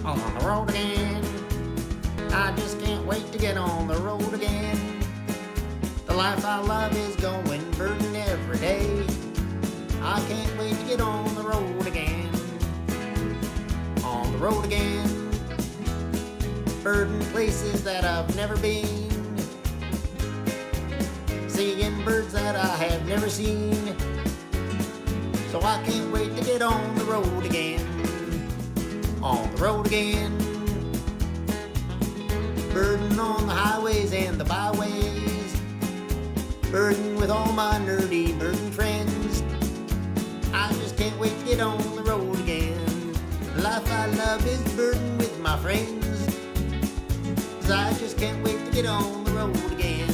On the road again. I just can't wait to get on the road again. The life I love is going birding every day. I can't wait to get on the road again. On the road again. Birding places that I've never been. Seeing birds that I have never seen. So I can't wait to get on the road again. On the road again. Birding on the highways and the byways. Birding with all my nerdy birding friends. I just can't wait to get on the road again. The life I love is birding with my friends. 'Cause I just can't wait to get on the road again.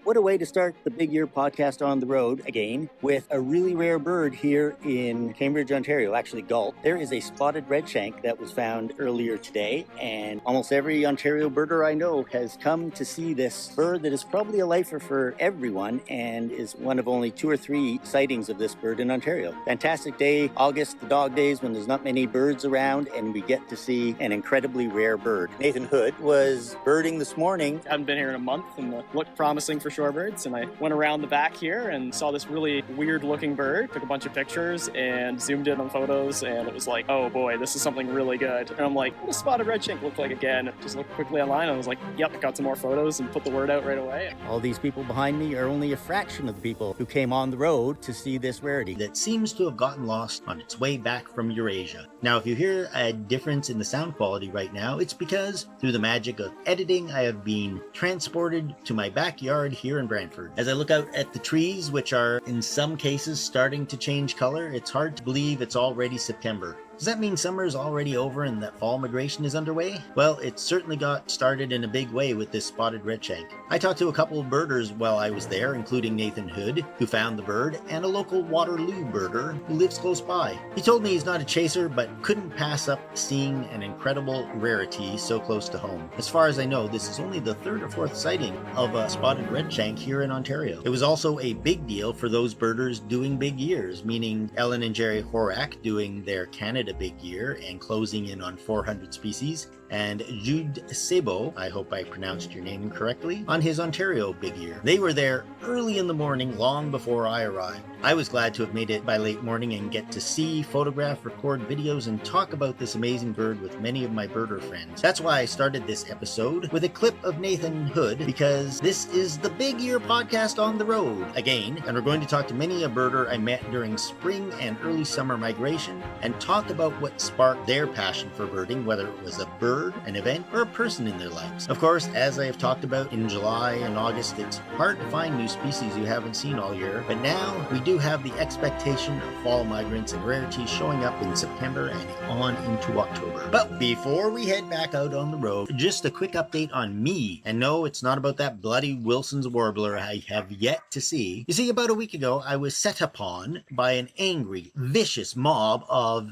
What a way to start the Big Year podcast on the road again with a really rare bird here in Cambridge, Ontario, actually Galt. There is a spotted redshank that was found earlier today, and almost every Ontario birder I know has come to see this bird that is probably a lifer for everyone and is one of only 2 or 3 sightings of this bird in Ontario. Fantastic day, August, the dog days when there's not many birds around, and we get to see an incredibly rare bird. Nathan Hood was birding this morning. I haven't been here in a month and it looked promising for shorebirds, and I went around the back here and saw this really weird looking bird, took a bunch of pictures and zoomed in on photos, and it was like, oh boy, this is something really good. And I'm like, what does spotted redshank look like again? Just looked quickly online and I was like, yep, got some more photos and put the word out right away. All these people behind me are only a fraction of the people who came on the road to see this rarity that seems to have gotten lost on its way back from Eurasia. Now, if you hear a difference in the sound quality right now, it's because through the magic of editing, I have been transported to my backyard here in Brantford. As I look out at the trees, which are in some cases starting to change color, it's hard to believe it's already September. Does that mean summer is already over and that fall migration is underway? Well, it certainly got started in a big way with this spotted redshank. I talked to a couple of birders while I was there, including Nathan Hood, who found the bird, and a local Waterloo birder who lives close by. He told me he's not a chaser, but couldn't pass up seeing an incredible rarity so close to home. As far as I know, this is only the 3rd or 4th sighting of a spotted redshank here in Ontario. It was also a big deal for those birders doing big years, meaning Ellen and Jerry Horak doing their Canada big year and closing in on 400 species, and Jude Szabo, I hope I pronounced your name correctly, on his Ontario big year. They were there early in the morning, long before I arrived. I was glad to have made it by late morning and get to see, photograph, record videos, and talk about this amazing bird with many of my birder friends. That's why I started this episode with a clip of Nathan Hood, because this is the Big Year podcast on the road again, and we're going to talk to many a birder I met during spring and early summer migration, and talk about what sparked their passion for birding, whether it was a bird, an event, or a person in their lives. Of course, as I have talked about in July and August, it's hard to find new species you haven't seen all year, but now we do have the expectation of fall migrants and rarities showing up in September and on into October. But before we head back out on the road, just a quick update on me. And no, it's not about that bloody Wilson's warbler I have yet to see. You see, about a week ago, I was set upon by an angry, vicious mob of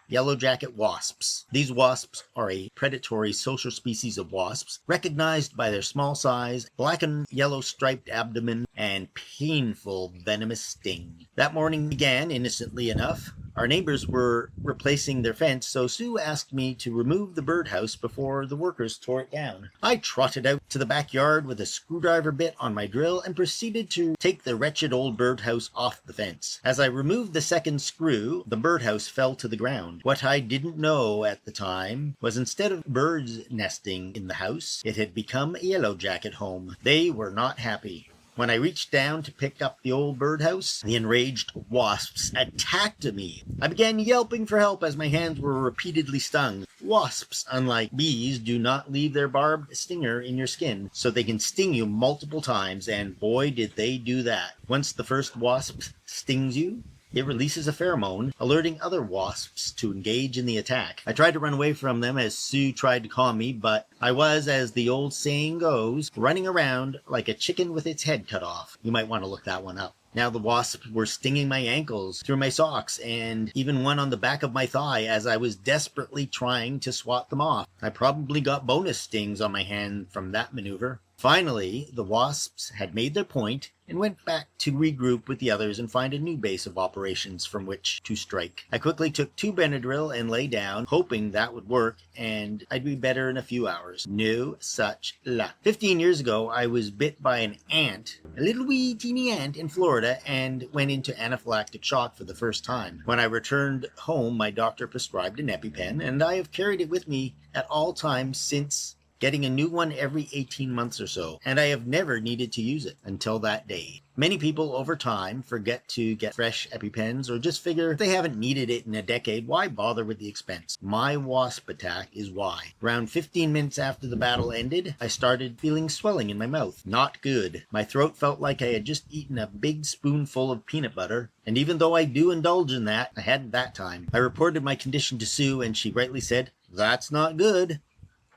yellow jacket wasps. These wasps are a predatory social species of wasps, recognized by their small size, black and yellow striped abdomen, and painful venomous sting. That morning began innocently enough. Our neighbors were replacing their fence, so Sue asked me to remove the birdhouse before the workers tore it down. I trotted out to the backyard with a screwdriver bit on my drill and proceeded to take the wretched old birdhouse off the fence. As I removed the second screw, the birdhouse fell to the ground. What I didn't know at the time was instead of birds nesting in the house, it had become a yellow jacket home. They were not happy. When I reached down to pick up the old birdhouse, the enraged wasps attacked me. I began yelping for help as my hands were repeatedly stung. Wasps, unlike bees, do not leave their barbed stinger in your skin, so they can sting you multiple times, and boy did they do that. Once the first wasp stings you, it releases a pheromone, alerting other wasps to engage in the attack. I tried to run away from them as Sue tried to calm me, but I was, as the old saying goes, running around like a chicken with its head cut off. You might want to look that one up. Now the wasps were stinging my ankles, through my socks, and even one on the back of my thigh as I was desperately trying to swat them off. I probably got bonus stings on my hand from that maneuver. Finally, the wasps had made their point and went back to regroup with the others and find a new base of operations from which to strike. I quickly took 2 Benadryl and lay down, hoping that would work and I'd be better in a few hours. No such luck. 15 years ago, I was bit by an ant, a little wee teeny ant in Florida, and went into anaphylactic shock for the first time. When I returned home, my doctor prescribed an EpiPen, and I have carried it with me at all times since, getting a new one every 18 months or so, and I have never needed to use it until that day. Many people over time forget to get fresh EpiPens or just figure if they haven't needed it in a decade, why bother with the expense? My wasp attack is why. Around 15 minutes after the battle ended, I started feeling swelling in my mouth. Not good. My throat felt like I had just eaten a big spoonful of peanut butter, and even though I do indulge in that, I hadn't that time. I reported my condition to Sue, and she rightly said, "That's not good."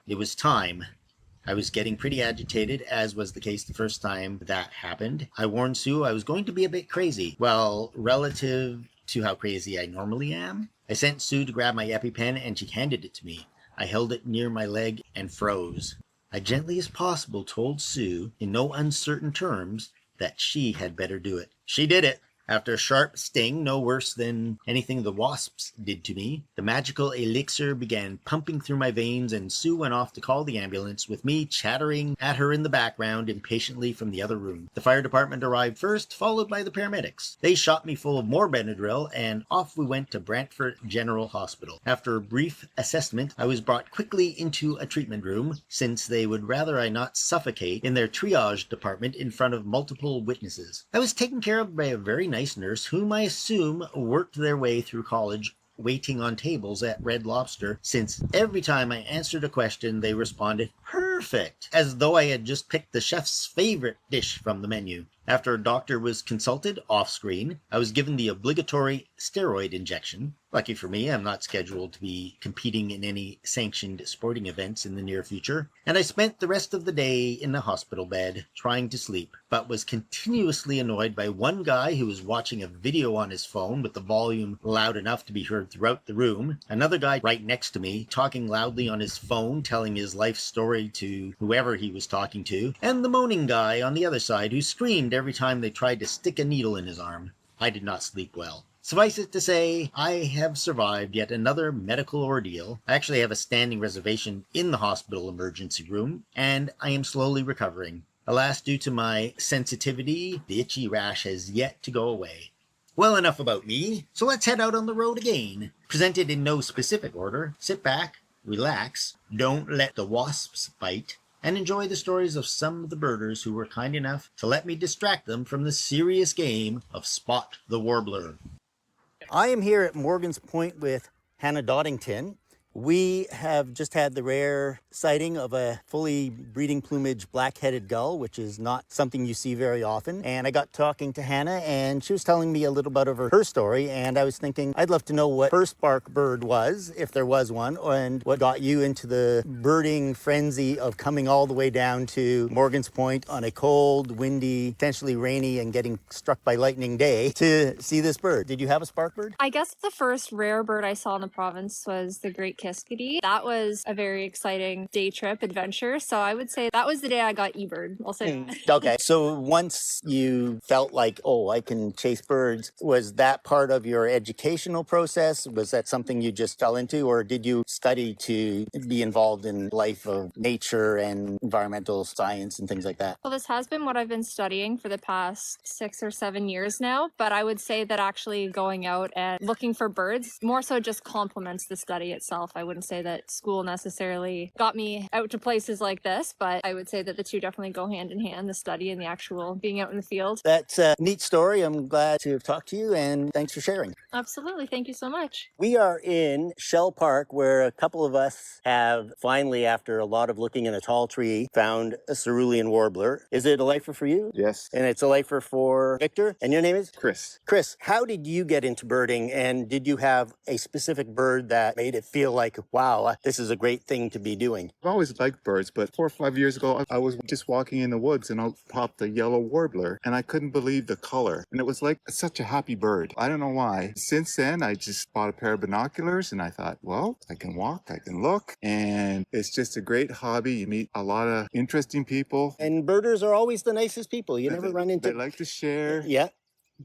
It was time. I was getting pretty agitated, as was the case the first time that happened. I warned Sue I was going to be a bit crazy. Well, relative to how crazy I normally am. I sent Sue to grab my EpiPen and she handed it to me. I held it near my leg and froze. I gently as possible told Sue, in no uncertain terms, that she had better do it. She did it. After a sharp sting, no worse than anything the wasps did to me, the magical elixir began pumping through my veins and Sue went off to call the ambulance, with me chattering at her in the background impatiently from the other room. The fire department arrived first, followed by the paramedics. They shot me full of more Benadryl and off we went to Brantford General Hospital. After a brief assessment, I was brought quickly into a treatment room, since they would rather I not suffocate in their triage department in front of multiple witnesses. I was taken care of by a very nice nurse whom I assume worked their way through college waiting on tables at Red Lobster, since every time I answered a question they responded, "Perfect," as though I had just picked the chef's favorite dish from the menu. After a doctor was consulted off-screen, I was given the obligatory steroid injection. Lucky for me, I'm not scheduled to be competing in any sanctioned sporting events in the near future, and I spent the rest of the day in a hospital bed, trying to sleep, but was continuously annoyed by one guy who was watching a video on his phone with the volume loud enough to be heard throughout the room, another guy right next to me talking loudly on his phone, telling his life story to whoever he was talking to, and the moaning guy on the other side who screamed every time they tried to stick a needle in his arm. I did not sleep well. Suffice it to say, I have survived yet another medical ordeal. I actually have a standing reservation in the hospital emergency room, and I am slowly recovering. Alas, due to my sensitivity, the itchy rash has yet to go away. Well, enough about me, so let's head out on the road again. Presented in no specific order, sit back, relax, don't let the wasps bite, and enjoy the stories of some of the birders who were kind enough to let me distract them from the serious game of Spot the Warbler. I am here at Morgan's Point with Hannah Doddington. We have just had the rare sighting of a fully breeding plumage black-headed gull, which is not something you see very often. And I got talking to Hannah, and she was telling me a little bit of her story. And I was thinking, I'd love to know what her spark bird was, if there was one, and what got you into the birding frenzy of coming all the way down to Morgan's Point on a cold, windy, potentially rainy, and getting struck by lightning day to see this bird. Did you have a spark bird? I guess the first rare bird I saw in the province was the great kiskadee. That was a very exciting day trip adventure. So I would say that was the day I got eBird. I'll say that. Okay. So once you felt like, oh, I can chase birds, was that part of your educational process? Was that something you just fell into, or did you study to be involved in life of nature and environmental science and things like that? Well, this has been what I've been studying for the past 6 or 7 years now. But I would say that actually going out and looking for birds more so just complements the study itself. I wouldn't say that school necessarily got me out to places like this, but I would say that the two definitely go hand in hand, the study and the actual being out in the field. That's a neat story. I'm glad to have talked to you, and thanks for sharing. Absolutely. Thank you so much. We are in Shell Park, where a couple of us have finally, after a lot of looking in a tall tree, found a cerulean warbler. Is it a lifer for you? Yes. And it's a lifer for Victor? And your name is? Chris. Chris, how did you get into birding, and did you have a specific bird that made it feel like, wow, this is a great thing to be doing? I've always liked birds, but 4 or 5 years ago, I was just walking in the woods and I popped a yellow warbler and I couldn't believe the color. And it was like such a happy bird. I don't know why. Since then, I just bought a pair of binoculars and I thought, well, I can walk, I can look. And it's just a great hobby. You meet a lot of interesting people. And birders are always the nicest people. You never run into... They like to share. Yeah.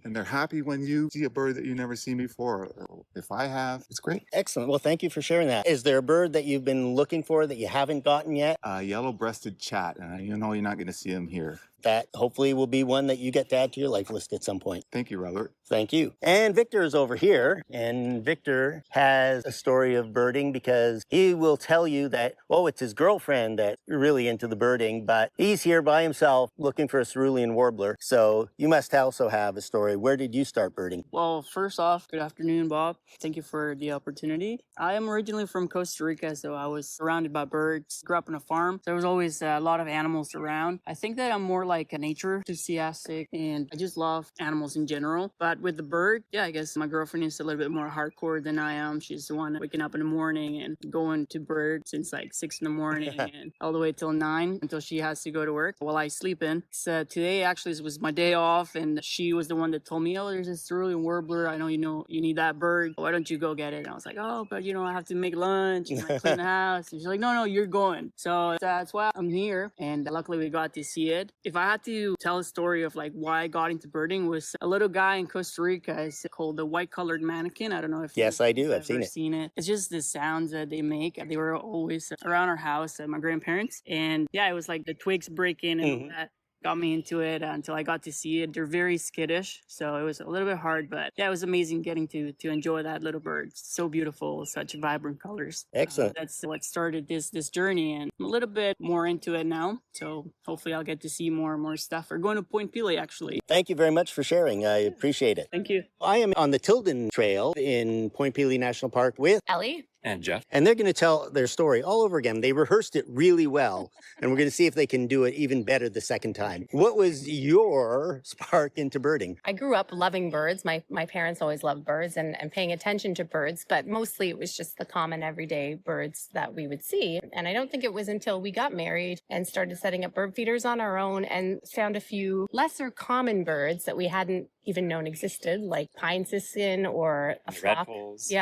And they're happy when you see a bird that you've never seen before. If I have, it's great. Excellent. Well, thank you for sharing that. Is there a bird that you've been looking for that you haven't gotten yet? Yellow-breasted chat. And you know you're not going to see him here. That hopefully will be one that you get to add to your life list at some point. Thank you, Robert. Thank you. And Victor is over here, and Victor has a story of birding because he will tell you that, oh, it's his girlfriend that's really into the birding, but he's here by himself looking for a cerulean warbler. So you must also have a story. Where did you start birding? Well, first off, good afternoon, Bob. Thank you for the opportunity. I am originally from Costa Rica, so I was surrounded by birds. Grew up on a farm. There was always a lot of animals around. I think that I'm more like a nature enthusiastic, and I just love animals in general. But with the bird, yeah, I guess my girlfriend is a little bit more hardcore than I am. She's the one waking up in the morning and going to birds since like 6 in the morning and all the way till 9 until she has to go to work while I sleep in. So today actually was my day off, and she was the one that told me, oh, there's this cerulean warbler. I know you need that bird. Why don't you go get it? And I was like, oh, but I have to make lunch and like, clean the house. And she's like, no, you're going. So that's why I'm here. And luckily we got to see it. If I had to tell a story of like why I got into birding, was a little guy in Costa Rica. It's called the white-collared manakin. I don't know if yes, I do. I've seen it. It's just the sounds that they make. They were always around our house at my grandparents, and yeah, it was like the twigs breaking and all that got me into it until I got to see it. They're very skittish, so it was a little bit hard, but yeah, it was amazing getting to enjoy that little bird. So beautiful, such vibrant colors. Excellent. That's what started this journey, and I'm a little bit more into it now, so hopefully I'll get to see more and more stuff. We're going to Point Pelee, actually. Thank you very much for sharing. I appreciate it. Thank you. I am on the Tilden Trail in Point Pelee National Park with Ellie. And Jeff. And they're going to tell their story all over again. They rehearsed it really well, and we're going to see if they can do it even better the second time. What was your spark into birding? I grew up loving birds. My parents always loved birds and paying attention to birds, but mostly it was just the common everyday birds that we would see. And I don't think it was until we got married and started setting up bird feeders on our own and found a few lesser common birds that we hadn't even known existed, like pine siskin or a flock,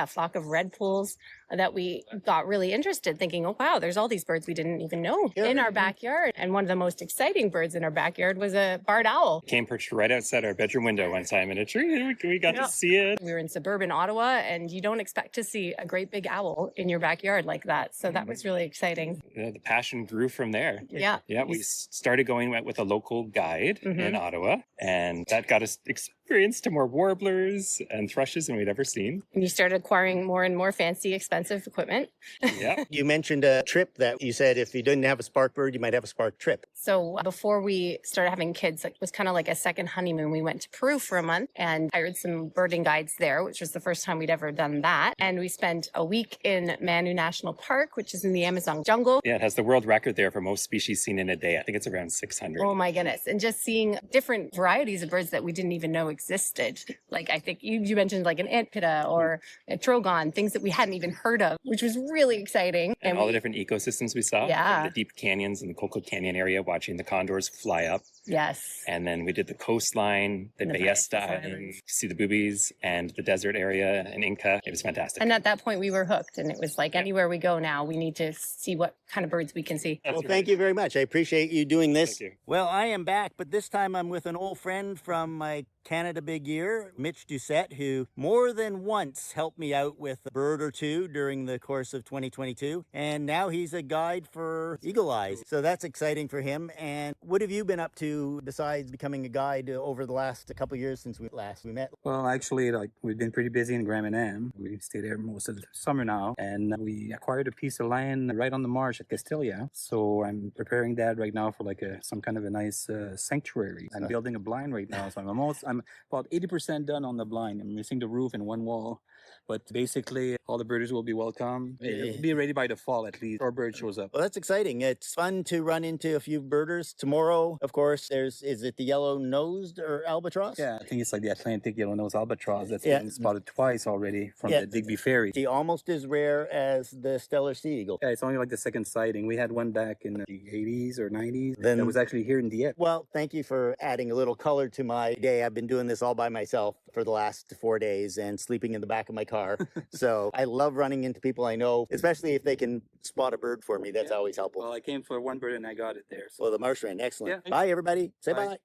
flock of redpolls, that we got really interested, thinking, oh, wow, there's all these birds we didn't even know in our backyard. And one of the most exciting birds in our backyard was a barred owl. Came perched right outside our bedroom window one time in a tree. We got to see it. We were in suburban Ottawa, and you don't expect to see a great big owl in your backyard like that. So that was really exciting. The passion grew from there. Yeah. Yeah, we started going with a local guide in Ottawa, and that got us experience to more warblers and thrushes than we'd ever seen. And you started acquiring more and more fancy, expensive equipment. Yeah. You mentioned a trip that you said if you didn't have a spark bird, you might have a spark trip. So before we started having kids, it was kind of like a second honeymoon. We went to Peru for a month and hired some birding guides there, which was the first time we'd ever done that. And we spent a week in Manu National Park, which is in the Amazon jungle. Yeah, it has the world record there for most species seen in a day. I think it's around 600. Oh my goodness. And just seeing different varieties of birds that we didn't even know existed. Like I think you mentioned like an antpitta or a trogon, things that we hadn't even heard of, which was really exciting. And all the different ecosystems we saw. Yeah. The deep canyons in the Coco Canyon area, watching the condors fly up. Yes. And then we did the coastline, the Ballesta Island, see the boobies, and the desert area in Inca. It was fantastic. And at that point, we were hooked. And it was like, anywhere we go now, we need to see what kind of birds we can see. Well, thank you very much. I appreciate you doing this. Thank you. Well, I am back, but this time I'm with an old friend from my Canada Big Year, Mitch Doucette, who more than once helped me out with a bird or two during the course of 2022. And now he's a guide for Eagle Eyes. So that's exciting for him. And what have you been up to besides becoming a guide over the last couple of years since we met? Well, actually, we've been pretty busy in Grand Manan. We stay there most of the summer now. And we acquired a piece of land right on the marsh at Castilla. So I'm preparing that right now for some kind of a nice sanctuary. I'm building a blind right now. So I'm I'm about 80% done on the blind. I'm missing the roof and one wall. But basically, all the birders will be welcome. It'll be ready by the fall at least. Our bird shows up. Well, that's exciting. It's fun to run into a few birders. Tomorrow, of course, is it the yellow-nosed or albatross? Yeah, I think it's like the Atlantic yellow-nosed albatross that's been spotted twice already from the Digby Ferry. It's almost as rare as the Steller sea eagle. Yeah, it's only like the second sighting. We had one back in the 80s or 90s that was actually here in Dieppe. Well, thank you for adding a little color to my day. I've been doing this all by myself for the last 4 days and sleeping in the back of my car. So I love running into people I know, especially if they can spot a bird for me. That's always helpful. Well, I came for one bird and I got it there. So. Well, the marsh wren, excellent. Yeah. Bye, everybody. Say bye.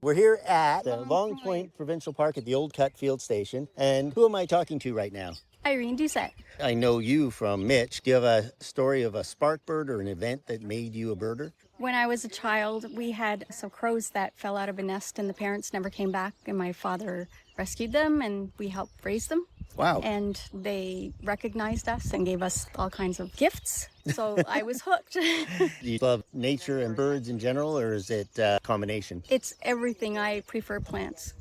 We're here at the Long Point Provincial Park at the Old Cut Field Station. And who am I talking to right now? Irene Doucette. I know you from Mitch. Do you have a story of a spark bird or an event that made you a birder? When I was a child, we had some crows that fell out of a nest and the parents never came back, and my father rescued them and we helped raise them. Wow. And they recognized us and gave us all kinds of gifts. So I was hooked. Do you love nature and birds in general, or is it a combination? It's everything. I prefer plants.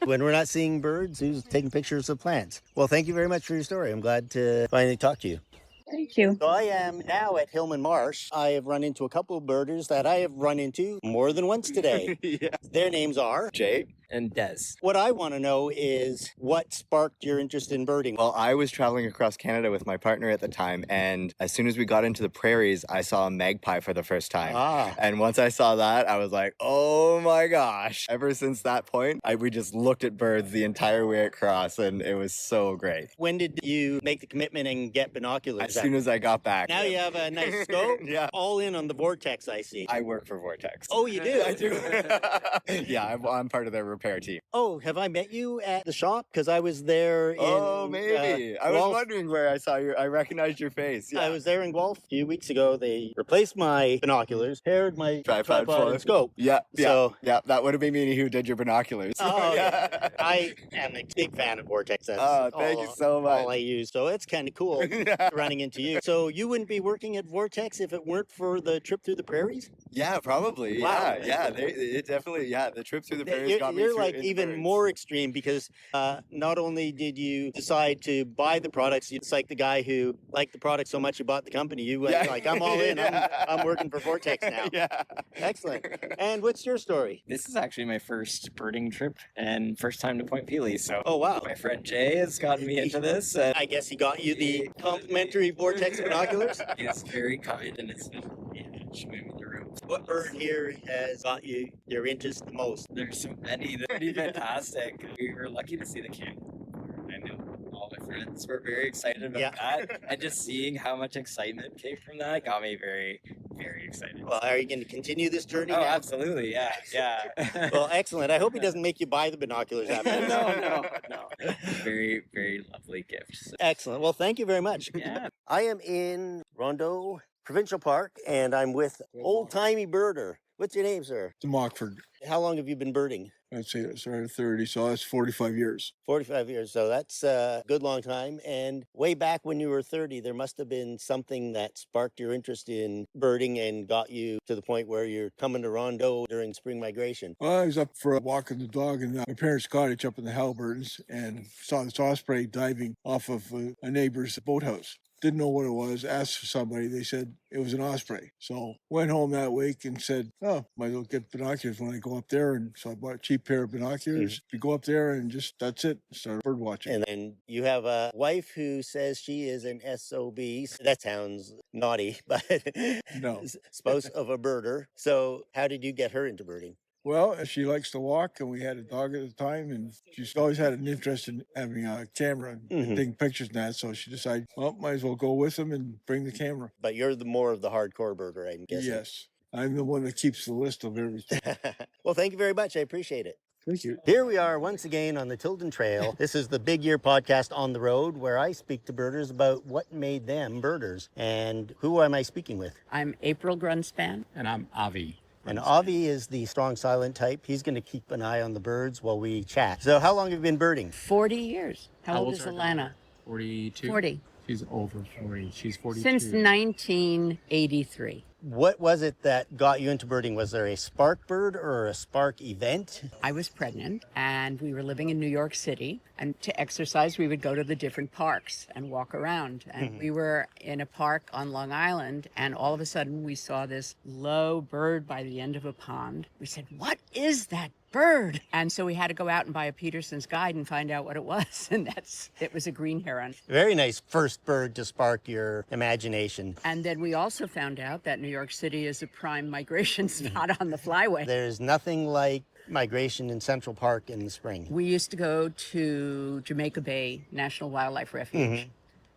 When we're not seeing birds, who's taking pictures of plants? Well, thank you very much for your story. I'm glad to finally talk to you. Thank you. So I am now at Hillman Marsh. I have run into a couple of birders that I have run into more than once today. Their names are Jay and Des. What I want to know is what sparked your interest in birding? Well, I was traveling across Canada with my partner at the time, and as soon as we got into the prairies, I saw a magpie for the first time. And once I saw that, I was like, oh my gosh. Ever since that point, we just looked at birds the entire way across, and it was so great. When did you make the commitment and get binoculars? As soon as I got back. Now you have a nice scope? Yeah. All in on the Vortex, I see. I work for Vortex. Oh, you do? I do. Yeah, I'm part of their repair team. Oh, have I met you at the shop? Because I was there in... Oh, maybe. I was wondering where I saw you. I recognized your face. Yeah. I was there in Guelph a few weeks ago. They replaced my binoculars, paired my tripod and scope. Yeah, So, yeah, that would have been me who did your binoculars. Oh, yeah. I am a big fan of Vortex. That's thank you so much. all I use. So it's kind of cool running into you. So you wouldn't be working at Vortex if it weren't for the trip through the prairies? Yeah, probably. Wow. Yeah. It definitely, the trip through the prairies got me You're through like even birds. more extreme because not only did you decide to buy the products, it's like the guy who liked the product so much he bought the company. You went like, I'm all in. I'm working for Vortex now. Yeah. Excellent. And what's your story? This is actually my first birding trip and first time to Point Pelee. So Oh, wow. my friend Jay has gotten me into this. And I guess he got you the complimentary Vortex binoculars? he's very kind and it's showing me the room. What bird here has got you your interest the most? There's so many that are pretty fantastic. We were lucky to see the king. I know all my friends were very excited about that. And just seeing how much excitement came from that got me very, very excited. Well, are you going to continue this journey Oh, now? absolutely. Yeah. Well, excellent. I hope he doesn't make you buy the binoculars after this. No. Very, very lovely gift. So, Excellent. Well, thank you very much. yeah. I am in Rondeau Provincial Park, and I'm with old-timey birder. What's your name, sir? Mockford. How long have you been birding? I'd say it's around 30, so that's 45 years. 45 years, so that's a good long time. And way back when you were 30, there must have been something that sparked your interest in birding and got you to the point where you're coming to Rondeau during spring migration. Well, I was up for walking the dog in my parents' cottage up in the Halliburtons and saw this osprey diving off of a neighbor's boathouse. Didn't know what it was, asked for somebody, they said it was an osprey. So went home that week and said, oh, might as well get binoculars when I go up there. And so I bought a cheap pair of binoculars. You go up there and just, that's it, start bird watching. And then you have a wife who says she is an SOB. That sounds naughty, but No. spouse of a birder. So how did you get her into birding? Well, she likes to walk, and we had a dog at the time, and she's always had an interest in having a camera and taking pictures and that, so she decided, well, might as well go with them and bring the camera. But you're the more of the hardcore birder, I'm guessing. Yes. I'm the one that keeps the list of everything. Well, thank you very much. I appreciate it. Thank you. Here we are once again on the Tilden Trail. This is the Big Year podcast on the road where I speak to birders about what made them birders. And who am I speaking with? I'm April Grunspan. And I'm Avi. And Avi is the strong silent type. He's going to keep an eye on the birds while we chat. So how long have you been birding? 40 years. How old is Alana? 42. 40. She's over 40. She's 42. Since 1983. What was it that got you into birding? Was there a spark bird or a spark event? I was pregnant and we were living in New York City. And to exercise, we would go to the different parks and walk around. And we were in a park on Long Island, and all of a sudden we saw this low bird by the end of a pond. We said, "What is that bird?" And so we had to go out and buy a Peterson's guide and find out what it was. And it was a green heron. Very nice first bird to spark your imagination. And then we also found out that New York City is a prime migration spot on the flyway. There's nothing like migration in Central Park in the spring. We used to go to Jamaica Bay National Wildlife Refuge.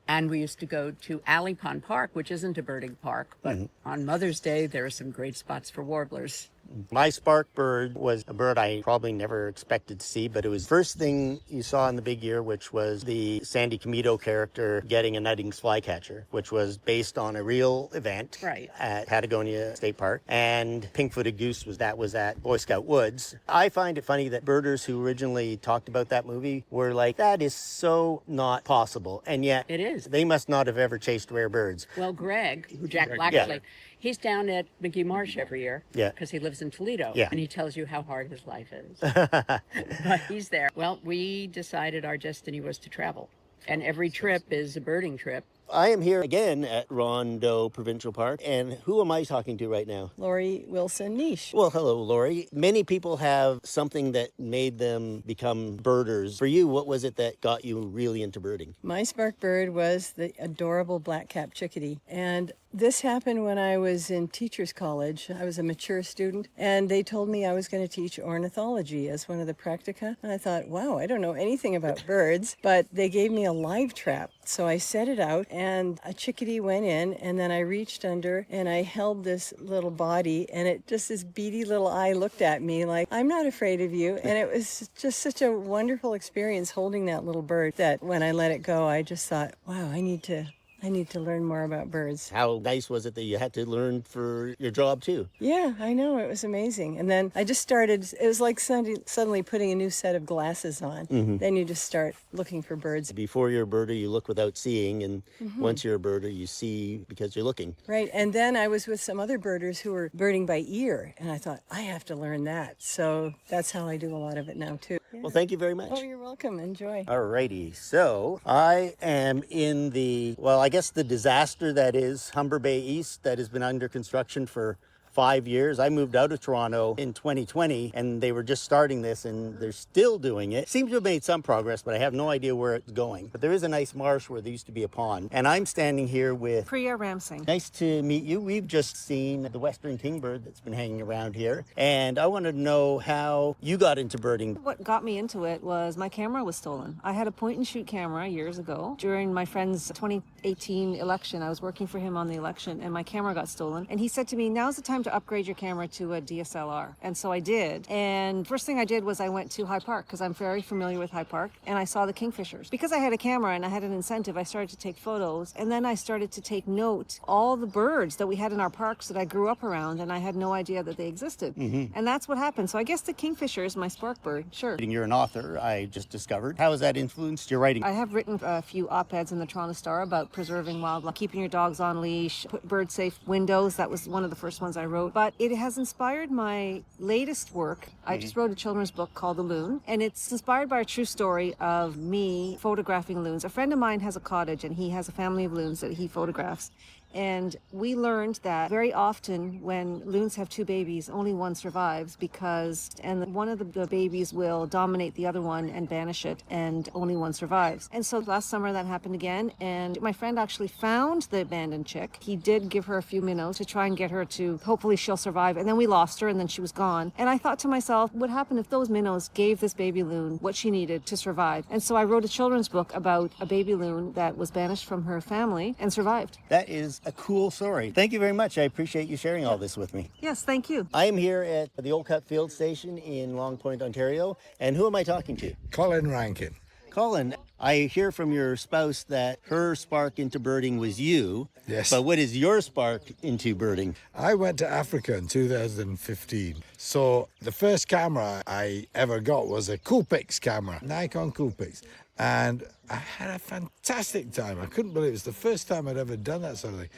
And we used to go to Alley Pond Park, which isn't a birding park, but on Mother's Day, there are some great spots for warblers. My spark bird was a bird I probably never expected to see, but it was the first thing you saw in the big year, which was the Sandy Comito character getting a Nutting's flycatcher, which was based on a real event at Patagonia State Park. And Pink-footed goose was at Boy Scout Woods. I find it funny that birders who originally talked about that movie were like, that is so not possible. And yet it is. They must not have ever chased rare birds. Well, Greg, who Jack Black played, he's down at McGee Marsh every year because he lives in Toledo, and he tells you how hard his life is. But he's there. Well, we decided our destiny was to travel, and every trip is a birding trip. I am here again at Rondeau Provincial Park, and who am I talking to right now? Lori Wilson Niche. Well, hello, Lori. Many people have something that made them become birders. For you, what was it that got you really into birding? My spark bird was the adorable black-capped chickadee, and this happened when I was in teacher's college. I was a mature student, and they told me I was going to teach ornithology as one of the practica. And I thought, wow, I don't know anything about birds, but they gave me a live trap. So I set it out, and a chickadee went in, and then I reached under, and I held this little body, and this beady little eye looked at me like, I'm not afraid of you. And it was just such a wonderful experience holding that little bird that when I let it go, I just thought, wow, I need to learn more about birds. How nice was it that you had to learn for your job too? Yeah, I know. It was amazing. And then I just started, it was like suddenly putting a new set of glasses on. Then you just start looking for birds. Before you're a birder, you look without seeing. And once you're a birder, you see because you're looking. Right. And then I was with some other birders who were birding by ear. And I thought, I have to learn that. So that's how I do a lot of it now too. Yeah. Well, thank you very much. Oh, you're welcome. Enjoy. Alrighty. So I am in I guess the disaster that is Humber Bay East that has been under construction for 5 years. I moved out of Toronto in 2020 and they were just starting this and they're still doing it. Seems to have made some progress, but I have no idea where it's going. But there is a nice marsh where there used to be a pond. And I'm standing here with Priya Ramsing. Nice to meet you. We've just seen the western kingbird that's been hanging around here. And I wanted to know how you got into birding. What got me into it was my camera was stolen. I had a point and shoot camera years ago. During my friend's 2018 election, I was working for him on the election and my camera got stolen. And he said to me, now's the time to upgrade your camera to a DSLR. And so I did. And first thing I did was I went to High Park because I'm very familiar with High Park and I saw the kingfishers. Because I had a camera and I had an incentive, I started to take photos and then I started to take note all the birds that we had in our parks that I grew up around and I had no idea that they existed. And that's what happened. So I guess the kingfisher is my spark bird, sure. You're an author, I just discovered. How has that influenced your writing? I have written a few op-eds in the Toronto Star about preserving wildlife, keeping your dogs on leash, put bird safe windows. That was one of the first ones I wrote. But it has inspired my latest work. I just wrote a children's book called The Loon, and it's inspired by a true story of me photographing loons. A friend of mine has a cottage, and he has a family of loons that he photographs. And we learned that very often when loons have two babies, only one survives and one of the babies will dominate the other one and banish it, and only one survives. And so last summer that happened again, and my friend actually found the abandoned chick. He did give her a few minnows to try and get her to, hopefully she'll survive, and then we lost her and then she was gone. And I thought to myself, what happened if those minnows gave this baby loon what she needed to survive? And so I wrote a children's book about a baby loon that was banished from her family and survived. That is a cool story. Thank you very much. I appreciate you sharing all this with me. Yes, thank you. I am here at the Old Cut Field Station in Long Point, Ontario. And who am I talking to? Colin Rankin. Colin, I hear from your spouse that her spark into birding was you. Yes. But what is your spark into birding? I went to Africa in 2015. So the first camera I ever got was a Coolpix camera, Nikon Coolpix. And I had a fantastic time. I couldn't believe it. It was the first time I'd ever done that sort of thing.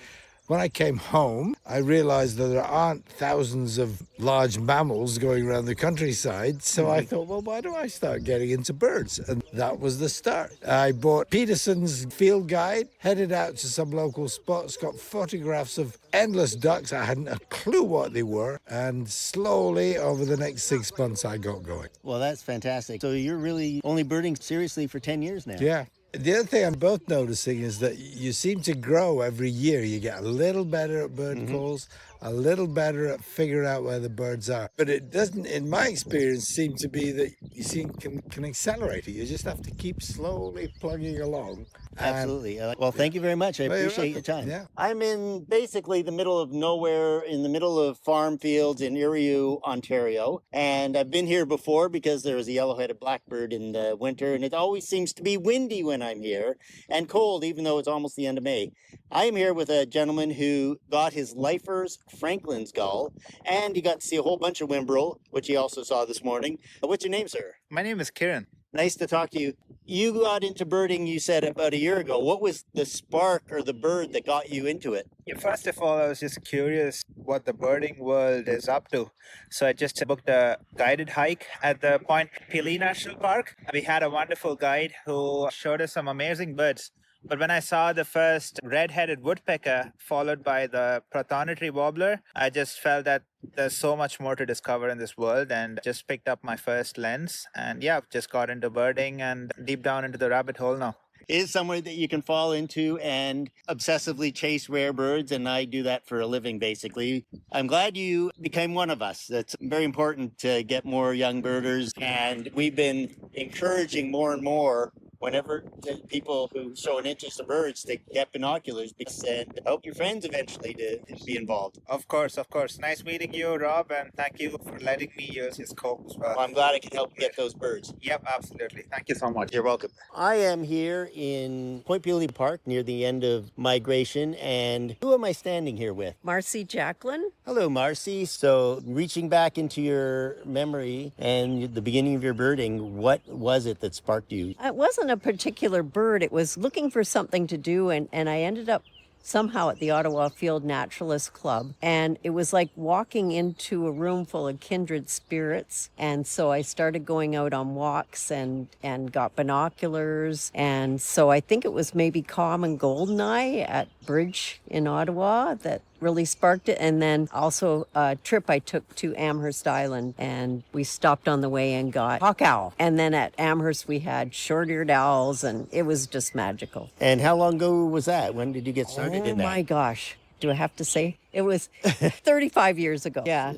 When I came home, I realized that there aren't thousands of large mammals going around the countryside. So I thought, well, why don't I start getting into birds? And that was the start. I bought Peterson's field guide, headed out to some local spots, got photographs of endless ducks. I hadn't a clue what they were. And slowly, over the next 6 months, I got going. Well, that's fantastic. So you're really only birding seriously for 10 years now. Yeah. The other thing I'm both noticing is that you seem to grow every year. You get a little better at bird calls, a little better at figuring out where the birds are. But it doesn't, in my experience, seem to be that you can accelerate it. You just have to keep slowly plugging along. Absolutely. Well, thank you very much. I appreciate your time. Yeah. I'm in basically the middle of nowhere, in the middle of farm fields in Eurasia, Ontario. And I've been here before because there was a yellow-headed blackbird in the winter, and it always seems to be windy when I'm here and cold, even though it's almost the end of May. I am here with a gentleman who got his lifer's Franklin's gull, and he got to see a whole bunch of whimbrel, which he also saw this morning. What's your name, sir? My name is Kiran. Nice to talk to you. You got into birding, you said, about a year ago. What was the spark or the bird that got you into it? Yeah, first of all, I was just curious what the birding world is up to. So I just booked a guided hike at the Point Pelee National Park. We had a wonderful guide who showed us some amazing birds. But when I saw the first red-headed woodpecker followed by the prothonotary warbler, I just felt that there's so much more to discover in this world, and just picked up my first lens. And yeah, just got into birding and deep down into the rabbit hole now. It is somewhere that you can fall into and obsessively chase rare birds, and I do that for a living, basically. I'm glad you became one of us. That's very important to get more young birders, and we've been encouraging more and more whenever the people who show an interest in birds to get binoculars and help your friends eventually to be involved. Of course, of course. Nice meeting you, Rob, and thank you for letting me use your scope as well. Well, I'm glad I could help get those birds. Yep, absolutely. Thank you so much. You're welcome. I am here in Point Pelee Park near the end of migration, and who am I standing here with? Marcy Jacqueline. Hello, Marcy. So, reaching back into your memory and the beginning of your birding, what was it that sparked you? It wasn't a particular bird. It was looking for something to do, and I ended up somehow at the Ottawa Field Naturalist Club, and it was like walking into a room full of kindred spirits. And so I started going out on walks and got binoculars, and so I think it was maybe common goldeneye at Bridge in Ottawa that really sparked it. And then also a trip I took to Amherst Island, and we stopped on the way and got hawk owl. And then at Amherst we had short-eared owls, and it was just magical. And how long ago was that? When did you get started in that? Oh my gosh. Do I have to say? It was 35 years ago. Yeah.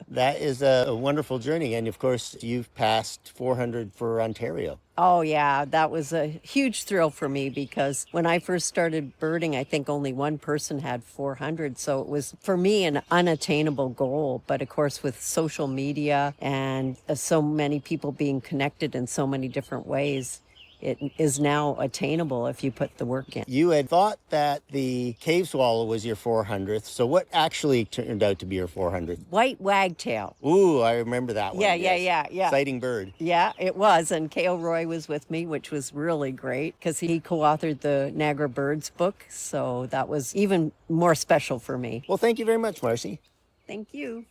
That is a wonderful journey. And of course, you've passed 400 for Ontario. Oh, yeah. That was a huge thrill for me because when I first started birding, I think only one person had 400. So it was, for me, an unattainable goal. But of course, with social media and so many people being connected in so many different ways, it is now attainable if you put the work in. You had thought that the cave swallow was your 400th. So what actually turned out to be your 400th? White wagtail. Ooh, I remember that one. Yeah. Exciting bird. Yeah, it was. And Cale Roy was with me, which was really great because he co-authored the Niagara Birds book. So that was even more special for me. Well, thank you very much, Marcy. Thank you.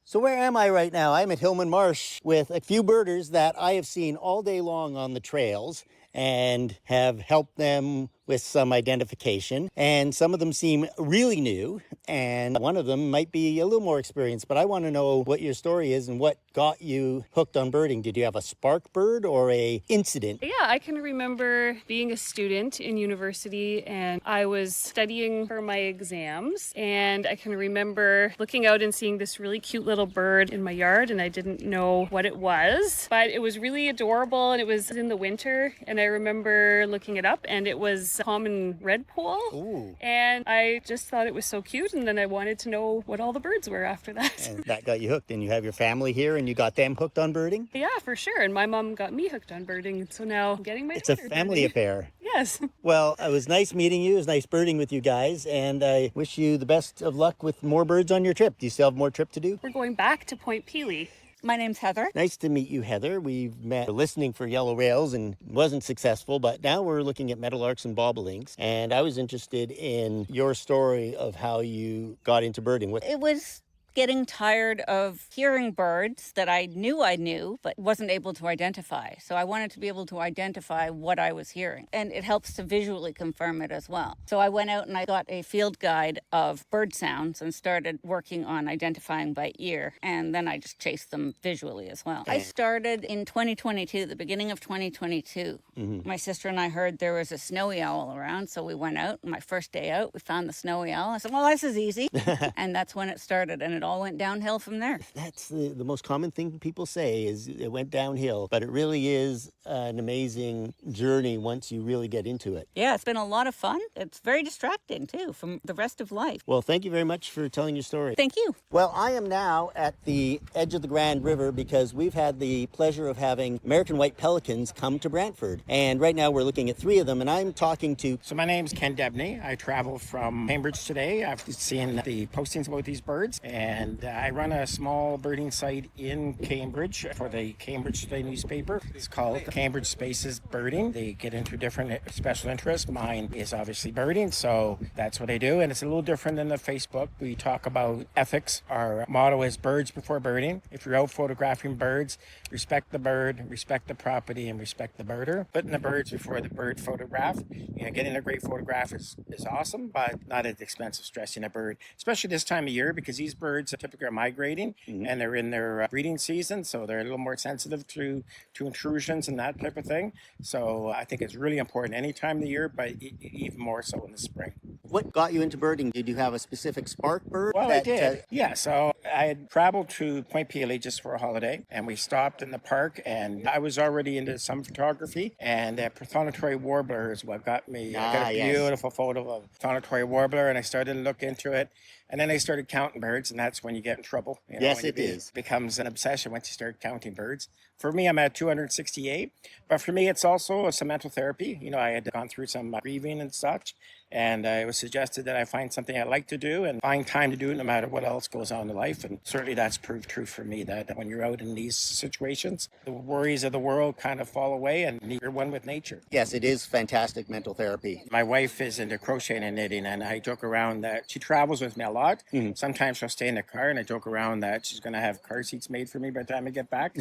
So where am I right now? I'm at Hillman Marsh with a few birders that I have seen all day long on the trails and have helped them with some identification. And some of them seem really new, and one of them might be a little more experienced. But I want to know what your story is and what got you hooked on birding. Did you have a spark bird or a incident? Yeah, I can remember being a student in university, and I was studying for my exams, and I can remember looking out and seeing this really cute little bird in my yard, and I didn't know what it was, but it was really adorable, and it was in the winter, and I remember looking it up, and it was common redpoll. Ooh. And I just thought it was so cute, and then I wanted to know what all the birds were after that. And that got you hooked, and you have your family here, and you got them hooked on birding? Yeah, for sure. And my mom got me hooked on birding, and so now I'm getting my It's a daughter family birding. affair. Yes. Well, it was nice meeting you. It was nice birding with you guys, and I wish you the best of luck with more birds on your trip. Do you still have more trip to do? We're going back to Point Pelee. My name's Heather. Nice to meet you, Heather. We've met listening for yellow rails and wasn't successful, but now we're looking at meadowlarks and bobolinks. And I was interested in your story of how you got into birding. It was getting tired of hearing birds that I knew, but wasn't able to identify. So I wanted to be able to identify what I was hearing. And it helps to visually confirm it as well. So I went out and I got a field guide of bird sounds and started working on identifying by ear. And then I just chased them visually as well. I started in 2022, the beginning of 2022. My sister and I heard there was a snowy owl around. So we went out. My first day out, we found the snowy owl. I said, well, this is easy. And that's when it started. And it all went downhill from there. That's the most common thing people say is it went downhill, but it really is an amazing journey once you really get into it. Yeah, it's been a lot of fun. It's very distracting too from the rest of life. Well, thank you very much for telling your story. Thank you. Well, I am now at the edge of the Grand River because we've had the pleasure of having American white pelicans come to Brantford. And right now we're looking at 3 of them, and I'm talking to... So my name's Ken Debney. I travel from Cambridge today. I've seen the postings about these birds, and I run a small birding site in Cambridge for the Cambridge Today newspaper. It's called Cambridge Spaces Birding. They get into different special interests. Mine is obviously birding, so that's what I do. And it's a little different than the Facebook. We talk about ethics. Our motto is birds before birding. If you're out photographing birds, respect the bird, respect the property, and respect the birder. Putting the birds before the bird photograph. You know, getting a great photograph is awesome, but not at the expense of stressing a bird, especially this time of year, because these birds typically are migrating and they're in their breeding season, so they're a little more sensitive to intrusions and that type of thing. So I think it's really important any time of the year, but even more so in the spring. What got you into birding? Did you have a specific spark bird? Well, I did. Yeah, so I had traveled to Point Pelee just for a holiday, and we stopped in the park, and I was already into some photography, and a prothonotary warbler is what got me. I got a beautiful photo of a prothonotary warbler, and I started to look into it. And then I started counting birds, and that's when you get in trouble. You know, yes, it is. It becomes an obsession once you start counting birds. For me, I'm at 268. But for me, it's also some mental therapy. You know, I had gone through some grieving and such. And it was suggested that I find something I like to do and find time to do it no matter what else goes on in life. And certainly that's proved true for me, that when you're out in these situations, the worries of the world kind of fall away and you're one with nature. Yes, it is fantastic mental therapy. My wife is into crocheting and knitting, and I joke around that she travels with me a lot. Sometimes she'll stay in the car, and I joke around that she's going to have car seats made for me by the time I get back.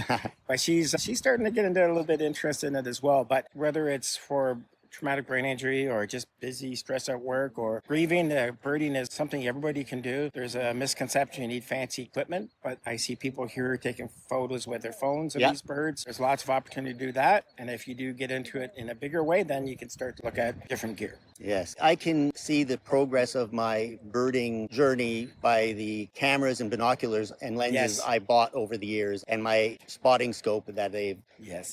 But she's starting to get into a little bit interested in it as well. But whether it's for traumatic brain injury or just busy stress at work or grieving, birding is something everybody can do. There's a misconception you need fancy equipment, but I see people here taking photos with their phones of these birds. There's lots of opportunity to do that, and if you do get into it in a bigger way, then you can start to look at different gear. Yes, I can see the progress of my birding journey by the cameras and binoculars and lenses I bought over the years, and my spotting scope that they've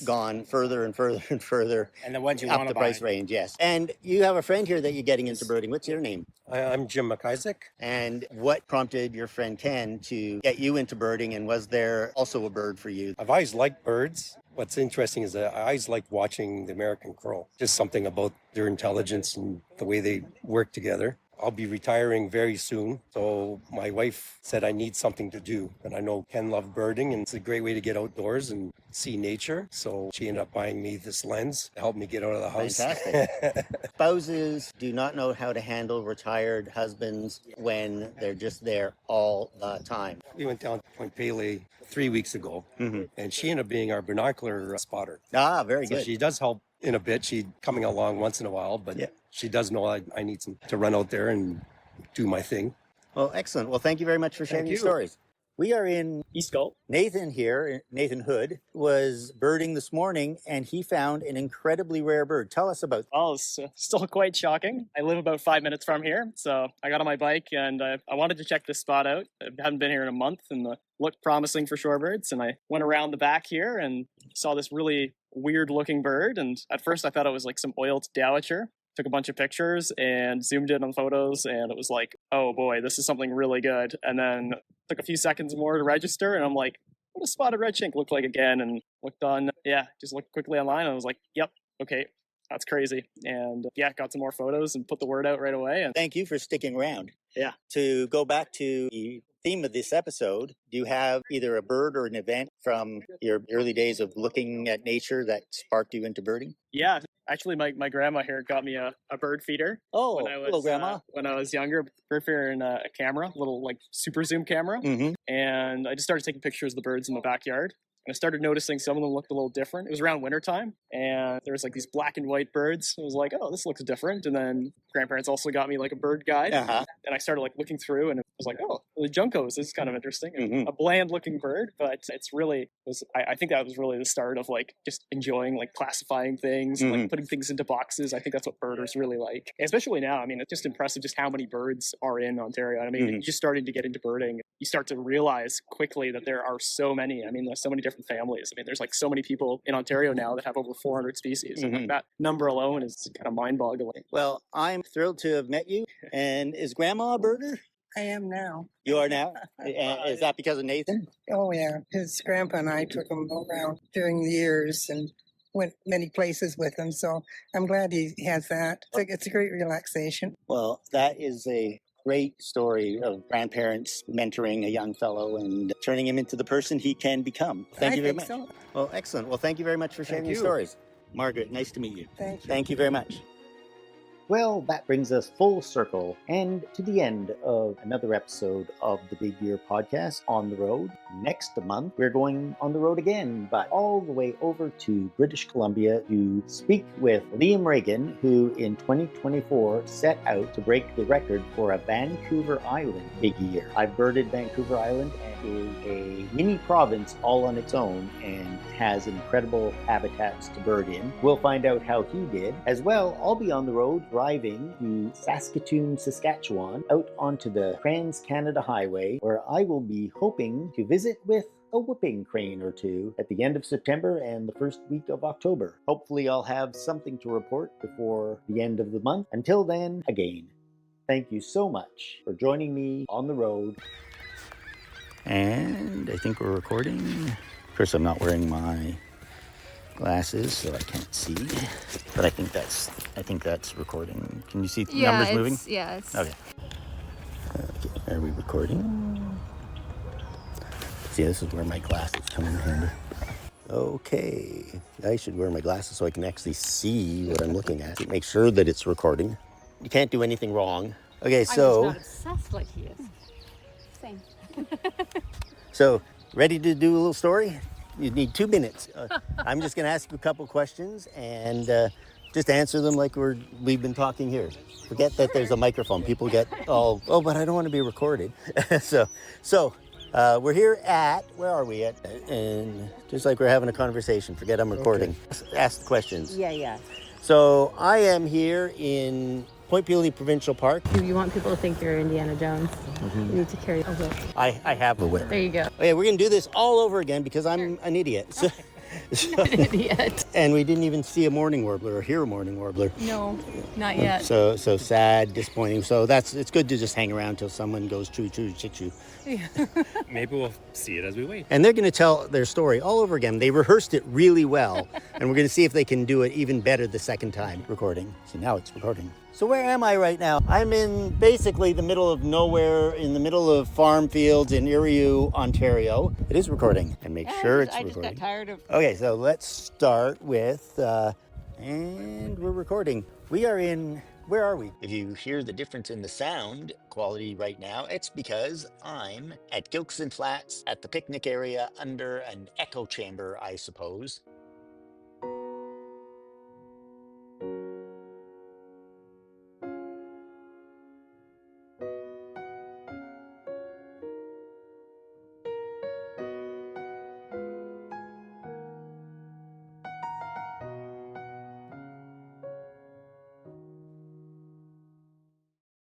gone further and further and further and the ones you up want the to price buy. range. Yes, and you have a friend here that you're getting into birding. What's your name? I'm Jim McIsaac. And what prompted your friend Ken to get you into birding, and was there also a bird for you? I've always liked birds. What's interesting is that I always like watching the American crow. Just something about their intelligence and the way they work together. I'll be retiring very soon, so my wife said I need something to do. And I know Ken loved birding, and it's a great way to get outdoors and see nature. So she ended up buying me this lens to help me get out of the house. Fantastic. Spouses do not know how to handle retired husbands when they're just there all the time. We went down to Point Pelee 3 weeks ago, and she ended up being our binocular spotter. Ah, very So good. she does help in a bit. She's coming along once in a while, but she does know I need to run out there and do my thing. Well, excellent. Well, thank you very much for sharing your stories. We are in East Gulf. Nathan here, Nathan Hood, was birding this morning, and he found an incredibly rare bird. Tell us about. Well, it's still quite shocking. I live about 5 minutes from here, so I got on my bike and I wanted to check this spot out. I haven't been here in a month, and looked promising for shorebirds. And I went around the back here and saw this really weird-looking bird. And at first, I thought it was like some oiled dowitcher. Took a bunch of pictures and zoomed in on photos, and it was like, oh boy, this is something really good. And then took a few seconds more to register, and I'm like, what does spotted redshank look like again? And just looked quickly online, and I was like, yep, okay, that's crazy. And got some more photos and put the word out right away. And thank you for sticking around. Yeah. To go back to the theme of this episode, do you have either a bird or an event from your early days of looking at nature that sparked you into birding? Yeah, actually, my grandma here got me a bird feeder. Oh, when I was, hello, Grandma. When I was younger, bird feeder and a camera, little like super zoom camera, and I just started taking pictures of the birds in the backyard. And I started noticing some of them looked a little different. It was around wintertime, and there was like these black and white birds. I was like, oh, this looks different. And then grandparents also got me like a bird guide. And I started like looking through, and it was like, oh, the juncos is kind of interesting. A bland looking bird, but it's really I think that was really the start of like just enjoying like classifying things, like putting things into boxes. I think that's what birders really like, especially now. I mean, it's just impressive just how many birds are in Ontario. I mean, just starting to get into birding, you start to realize quickly that there are so many. I mean, there's so many different families. I mean, there's like so many people in Ontario now that have over 400 species. And like, that number alone is kind of mind-boggling. Well, I'm thrilled to have met you. And is Grandma a birder? I am now. You are now? Is that because of Nathan? Oh, yeah. His grandpa and I took him around during the years and went many places with him. So I'm glad he has that. It's a great relaxation. Well, that is a great story of grandparents mentoring a young fellow and turning him into the person he can become. Thank you very much. So. Well, excellent. Well, thank you very much for sharing your stories. Margaret, nice to meet you. Thank you. Thank you very much. Well, that brings us full circle and to the end of another episode of the Big Year Podcast on the road. Next month, we're going on the road again, but all the way over to British Columbia to speak with Liam Reagan, who in 2024 set out to break the record for a Vancouver Island Big Year. I've birded Vancouver Island and is a mini province all on its own and has incredible habitats to bird in. We'll find out how he did. As well, I'll be on the road driving to Saskatoon, Saskatchewan, out onto the Trans-Canada Highway, where I will be hoping to visit with a whooping crane or two at the end of September and the first week of October. Hopefully I'll have something to report before the end of the month. Until then, again, thank you so much for joining me on the road. And I think we're recording. Of course, I'm not wearing my glasses, so I can't see. But I think that's recording. Can you see numbers moving? Yeah, it's... Okay. Are we recording? See, this is where my glasses come in handy. Okay. I should wear my glasses so I can actually see what I'm looking at. Make sure that it's recording. You can't do anything wrong. Okay, so... I'm just not obsessed like he is. Same. So, ready to do a little story? You need 2 minutes. I'm just going to ask you a couple questions and just answer them like we've been talking here. Forget that there's a microphone. People get all, oh, but I don't want to be recorded. So we're here at, where are we at? And just like we're having a conversation, forget I'm recording. Okay. Ask the questions. Yeah. So I am here in Point Pelee Provincial Park. You want people to think you're Indiana Jones. You need to carry a whip. I have a whip. There you go. Okay, we're going to do this all over again because I'm an idiot. So, An idiot. And we didn't even see a mourning warbler or hear a mourning warbler. No, not yet. So sad, disappointing. So it's good to just hang around till someone goes choo choo choo choo. Yeah. Maybe we'll see it as we wait. And they're going to tell their story all over again. They rehearsed it really well, and we're going to see if they can do it even better the second time recording. See, now it's recording. So where am I right now? I'm in basically the middle of nowhere, in the middle of farm fields in Eurasia, Ontario. It is recording, and make sure it's recording. I just got tired of... Okay, so let's start with, and we're recording. We are in, where are we? If you hear the difference in the sound quality right now, it's because I'm at Gilkson Flats at the picnic area under an echo chamber, I suppose.